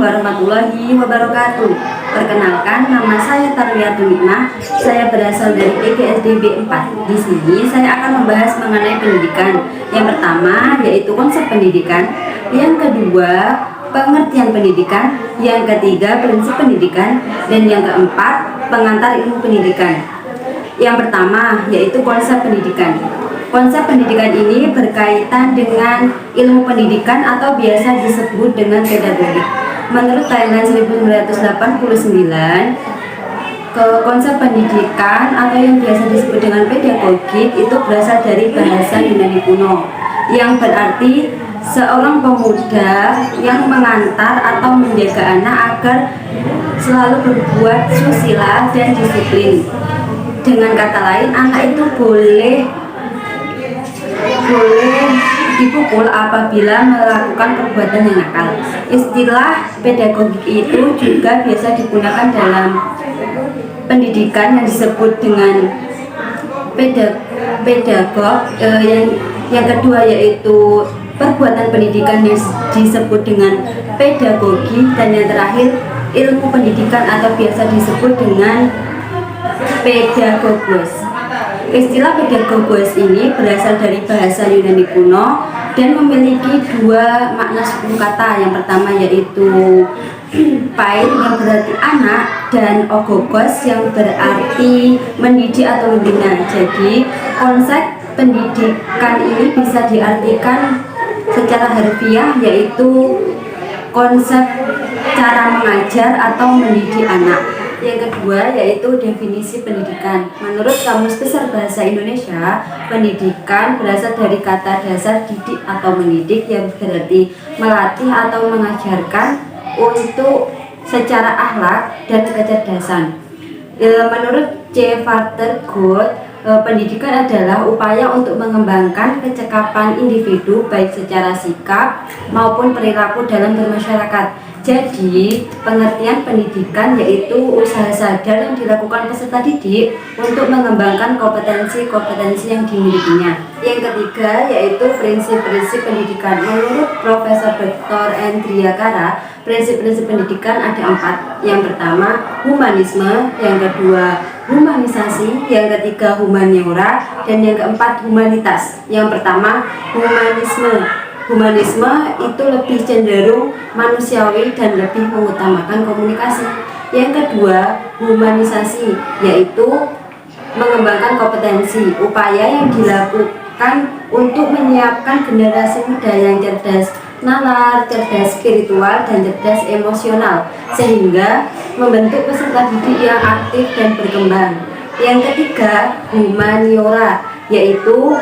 warahmatullahi wabarakatuh. Perkenalkan, nama saya Tarwiyatul Hikmah. Saya berasal dari PGSD B4. Di sini saya akan membahas mengenai pendidikan. Yang pertama yaitu konsep pendidikan. Yang kedua, pengertian pendidikan. Yang ketiga, prinsip pendidikan. Dan yang keempat, pengantar ilmu pendidikan. Yang pertama yaitu konsep pendidikan. Konsep pendidikan ini berkaitan dengan ilmu pendidikan atau biasa disebut dengan pedagogi. Menurut Thailand 1989, konsep pendidikan atau yang biasa disebut dengan pedagogik itu berasal dari bahasa Yunani kuno, yang berarti seorang pemuda yang mengantar atau menjaga anak agar selalu berbuat susila dan disiplin. Dengan kata lain, anak itu boleh dipukul apabila melakukan perbuatan yang nakal. Istilah pedagogik itu juga biasa digunakan dalam pendidikan yang disebut dengan pedagog. Yang kedua yaitu perbuatan pendidikan yang disebut dengan pedagogi, dan yang terakhir ilmu pendidikan atau biasa disebut dengan pedagogos. Istilah pedagogos ini berasal dari bahasa Yunani kuno dan memiliki dua makna suku kata. Yang pertama yaitu pain yang berarti anak, dan ogogos yang berarti mendidik atau membina. Jadi konsep pendidikan ini bisa diartikan secara harfiah yaitu konsep cara mengajar atau mendidik anak. Yang kedua yaitu definisi pendidikan. Menurut Kamus Besar Bahasa Indonesia, pendidikan berasal dari kata dasar didik atau mendidik, yang berarti melatih atau mengajarkan untuk secara akhlak dan kecerdasan. Menurut C. Vartergood, pendidikan adalah upaya untuk mengembangkan kecekapan individu baik secara sikap maupun perilaku dalam bermasyarakat. Jadi, pengertian pendidikan yaitu usaha sadar yang dilakukan peserta didik untuk mengembangkan kompetensi-kompetensi yang dimilikinya. Yang ketiga yaitu prinsip-prinsip pendidikan. Menurut Profesor Dr. Andrea Kara, prinsip-prinsip pendidikan ada 4. Yang pertama, humanisme. Yang kedua, humanisasi. Yang ketiga, humaniora. Dan yang keempat, humanitas. Yang pertama, humanisme. Humanisme itu lebih cenderung manusiawi dan lebih mengutamakan komunikasi. Yang kedua, humanisasi, yaitu mengembangkan kompetensi, upaya yang dilakukan untuk menyiapkan generasi muda yang cerdas nalar, cerdas spiritual, dan cerdas emosional, sehingga membentuk peserta didik yang aktif dan berkembang. Yang ketiga, humaniora, yaitu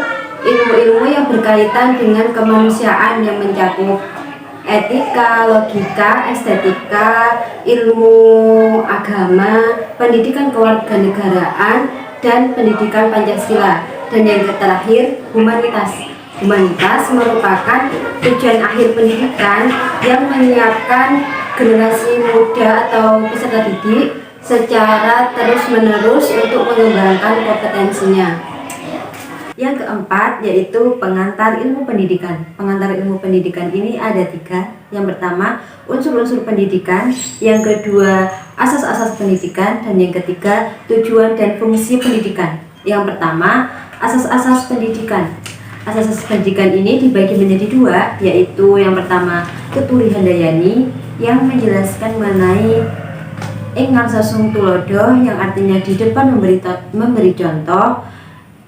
ilmu-ilmu yang berkaitan dengan kemanusiaan yang mencakup etika, logika, estetika, ilmu agama, pendidikan kewarganegaraan, dan pendidikan Pancasila. Dan yang terakhir, humanitas. Humanitas merupakan tujuan akhir pendidikan yang menyiapkan generasi muda atau peserta didik secara terus-menerus untuk mengembangkan kompetensinya. Yang keempat yaitu pengantar ilmu pendidikan. Pengantar ilmu pendidikan ini ada 3. Yang pertama, unsur-unsur pendidikan. Yang kedua, asas-asas pendidikan. Dan yang ketiga, tujuan dan fungsi pendidikan. Yang pertama, asas-asas pendidikan. Asas-asas pendidikan ini dibagi menjadi 2, yaitu yang pertama, Tuturi Handayani yang menjelaskan mengenai ing ngarsasung tulodo, yang artinya di depan memberi contoh.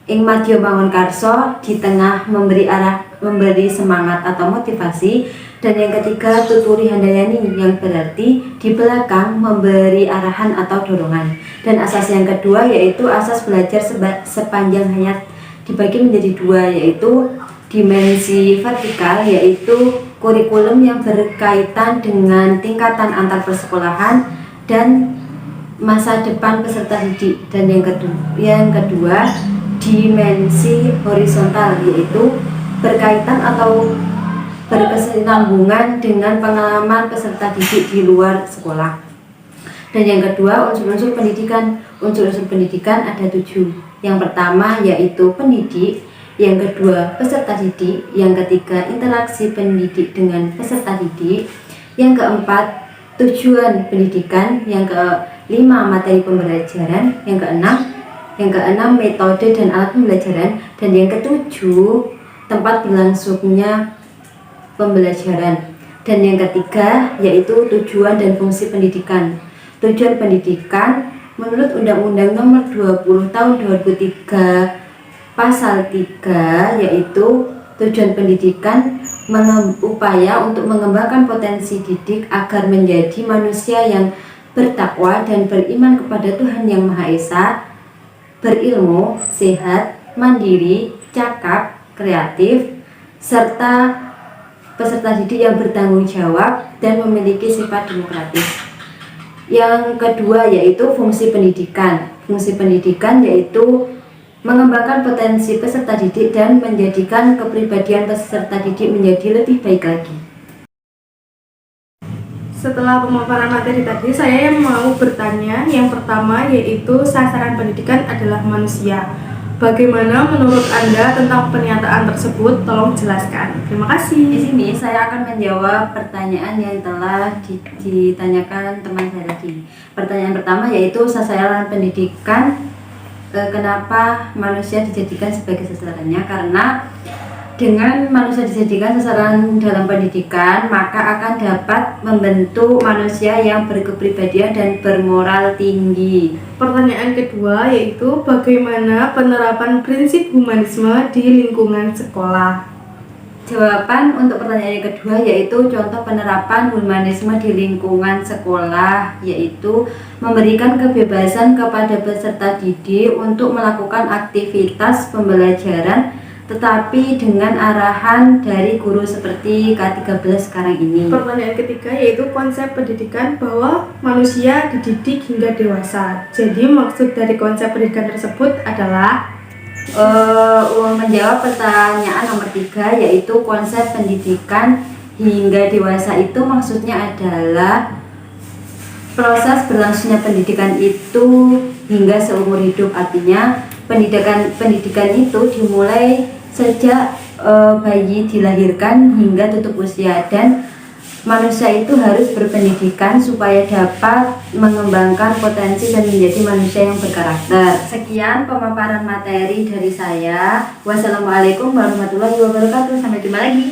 Ing madya bangun karso, di tengah memberi arah, memberi semangat atau motivasi. Dan yang ketiga, Tuturi Handayani, yang berarti di belakang memberi arahan atau dorongan. Dan asas yang kedua yaitu asas belajar sepanjang hayat, dibagi menjadi 2, yaitu dimensi vertikal, yaitu kurikulum yang berkaitan dengan tingkatan antar persekolahan dan masa depan peserta didik. Dan yang kedua dimensi horizontal, yaitu berkaitan atau berkesinambungan dengan pengalaman peserta didik di luar sekolah. Dan yang kedua, unsur-unsur pendidikan. Unsur-unsur pendidikan ada 7. Yang pertama yaitu pendidik, yang kedua peserta didik, yang ketiga interaksi pendidik dengan peserta didik, yang keempat tujuan pendidikan, yang kelima materi pembelajaran, yang keenam metode dan alat pembelajaran, dan yang ketujuh tempat berlangsungnya pembelajaran, dan yang ketiga yaitu tujuan dan fungsi pendidikan. Tujuan pendidikan menurut Undang-Undang Nomor 20 Tahun 2003 Pasal 3 yaitu tujuan pendidikan upaya untuk mengembangkan potensi didik agar menjadi manusia yang bertakwa dan beriman kepada Tuhan Yang Maha Esa, berilmu, sehat, mandiri, cakap, kreatif, serta peserta didik yang bertanggung jawab dan memiliki sifat demokratis. Yang kedua yaitu fungsi pendidikan. Fungsi pendidikan yaitu mengembangkan potensi peserta didik dan menjadikan kepribadian peserta didik menjadi lebih baik lagi. Setelah pemaparan materi tadi, saya mau bertanya. Yang pertama yaitu sasaran pendidikan adalah manusia. Bagaimana menurut Anda tentang pernyataan tersebut? Tolong jelaskan. Terima kasih. Di sini saya akan menjawab pertanyaan yang telah ditanyakan teman saya tadi. Pertanyaan pertama yaitu sasaran pendidikan. Kenapa manusia dijadikan sebagai sasarannya? Karena dengan manusia dijadikan sasaran dalam pendidikan, maka akan dapat membentuk manusia yang berkepribadian dan bermoral tinggi. Pertanyaan kedua yaitu bagaimana penerapan prinsip humanisme di lingkungan sekolah? Jawaban untuk pertanyaan yang kedua yaitu contoh penerapan humanisme di lingkungan sekolah, yaitu memberikan kebebasan kepada peserta didik untuk melakukan aktivitas pembelajaran tetapi dengan arahan dari guru seperti K13 sekarang ini. Pertanyaan ketiga yaitu konsep pendidikan bahwa manusia dididik hingga dewasa. Jadi maksud dari konsep pendidikan tersebut adalah menjawab pertanyaan nomor 3 yaitu konsep pendidikan hingga dewasa itu maksudnya adalah proses berlangsungnya pendidikan itu hingga seumur hidup. Artinya pendidikan itu dimulai sejak bayi dilahirkan hingga tutup usia, dan manusia itu harus berpendidikan supaya dapat mengembangkan potensi dan menjadi manusia yang berkarakter. Sekian pemaparan materi dari saya. Wassalamualaikum warahmatullahi wabarakatuh. Sampai jumpa lagi.